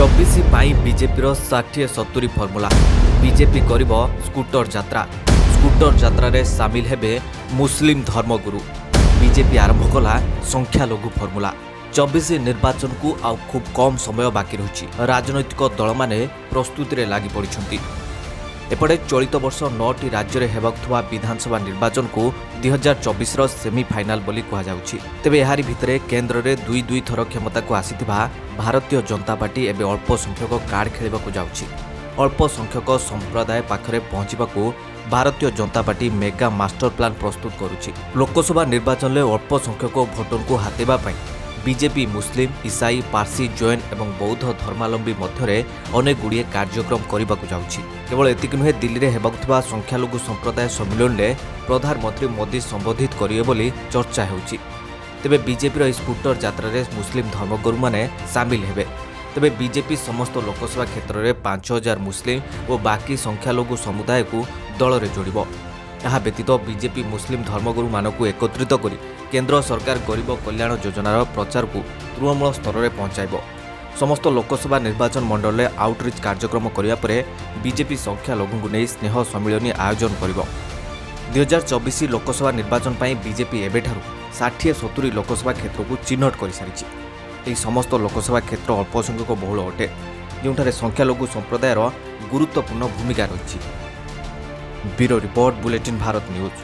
24 ପାଇଁ ବିଜେପିର 60-70 formula. BJP କରିବ ସ୍କୁଟର ଯାତ୍ରା। ସ୍କୁଟର ଯାତ୍ରାରେ ସାମିଲ ହେବେ ମୁସଲିମ ଧର୍ମଗୁରୁ। ବିଜେପି ଆରମ୍ଭ କଲା ସଂଖ୍ୟାଲଘୁ ଫର୍ମୁଲା। 24 ନିର୍ବାଚନକୁ ଆଉ ଖୁବ୍ କମ୍ ସମୟ ବାକି ରହିଛି। ରାଜନୈତିକ ଦଳମାନେ ପ୍ରସ୍ତୁତିରେ ଲାଗି ପଡ଼ିଛନ୍ତି। ଏପଟେ ଚଳିତ ବର୍ଷ 9ଟି ରାଜ୍ୟରେ ହେବାକୁ ଥିବା ବିଧାନସଭା ନିର୍ବାଚନକୁ 2024ର ସେମିଫାଇନାଲ ବୋଲି କୁହାଯାଉଛି। ତେବେ ଏହାରି ଭିତରେ କେନ୍ଦ୍ରରେ 2 ଥର କ୍ଷମତାକୁ ଆସିଥିବା ଭାରତୀୟ ଜନତା ପାର୍ଟି ଏବେ ଅଳ୍ପ ସଂଖ୍ୟକ କାର୍ଡ ଖେଳିବାକୁ ଯାଉଛି। ଅଳ୍ପ ସଂଖ୍ୟକ ସମ୍ପ୍ରଦାୟ ପାଖରେ ପହଞ୍ଚିବାକୁ ଭାରତୀୟ ଜନତା ପାର୍ଟି ମେଗା ମାଷ୍ଟର ପ୍ଲାନ୍ ପ୍ରସ୍ତୁତ କରୁଛି। ଲୋକସଭା ନିର୍ବାଚନରେ ଅଳ୍ପ ସଂଖ୍ୟକ ଭୋଟରଙ୍କୁ ହାତେଇବା ପାଇଁ ବିଜେପି ମୁସଲିମ, ଇସାଇ, ପାର୍ସି, ଜୈନ ଏବଂ ବୌଦ୍ଧ ଧର୍ମାବଲମ୍ବୀ ମଧ୍ୟରେ ଅନେକଗୁଡ଼ିଏ କାର୍ଯ୍ୟକ୍ରମ କରିବାକୁ ଯାଉଛି। କେବଳ ଏତିକି ନୁହେଁ, ଦିଲ୍ଲୀରେ ହେବାକୁ ଥିବା ସଂଖ୍ୟାଲଘୁ ସମ୍ପ୍ରଦାୟ ସମ୍ମିଳନୀରେ ପ୍ରଧାନମନ୍ତ୍ରୀ ମୋଦି ସମ୍ବୋଧିତ କରିବେ ବୋଲି ଚର୍ଚ୍ଚା ହେଉଛି। ତେବେ ବିଜେପିର ଏହି ସ୍କୁଟର ଯାତ୍ରାରେ ମୁସଲିମ ଧର୍ମଗୁରୁମାନେ ସାମିଲ ହେବେ। ତେବେ ବିଜେପି ସମସ୍ତ ଲୋକସଭା କ୍ଷେତ୍ରରେ 5000 ମୁସଲିମ ଓ ବାକି ସଂଖ୍ୟାଲଘୁ ସମୁଦାୟକୁ ଦଳରେ ଯୋଡ଼ିବ। ଏହା ବ୍ୟତୀତ ବିଜେପି ମୁସଲିମ ଧର୍ମଗୁରୁମାନଙ୍କୁ ଏକତ୍ରିତ କରି କେନ୍ଦ୍ର ସରକାର ଗରିବ କଲ୍ୟାଣ ଯୋଜନାର ପ୍ରଚାରକୁ ତୃଣମୂଳ ସ୍ତରରେ ପହଞ୍ଚାଇବ। ସମସ୍ତ ଲୋକସଭା ନିର୍ବାଚନ ମଣ୍ଡଳରେ ଆଉଟରିଚ୍ କାର୍ଯ୍ୟକ୍ରମ କରିବା ପରେ ବିଜେପି ସଂଖ୍ୟାଲଘୁଙ୍କୁ ନେଇ ସ୍ନେହ ସମ୍ମିଳନୀ ଆୟୋଜନ କରିବ। 2024 ଲୋକସଭା ନିର୍ବାଚନ ପାଇଁ ବିଜେପି ଏବେଠାରୁ 60-70 ଲୋକସଭା କ୍ଷେତ୍ରକୁ ଚିହ୍ନଟ କରିସାରିଛି। ଏହି ସମସ୍ତ ଲୋକସଭା କ୍ଷେତ୍ର ଅଳ୍ପ ସଂଖ୍ୟକ ବହୁଳ ଅଟେ, ଯେଉଁଠାରେ ସଂଖ୍ୟାଲଘୁ ସମ୍ପ୍ରଦାୟର ଗୁରୁତ୍ୱପୂର୍ଣ୍ଣ ଭୂମିକା ରହିଛି। Bureau report, bulletin Bharat news.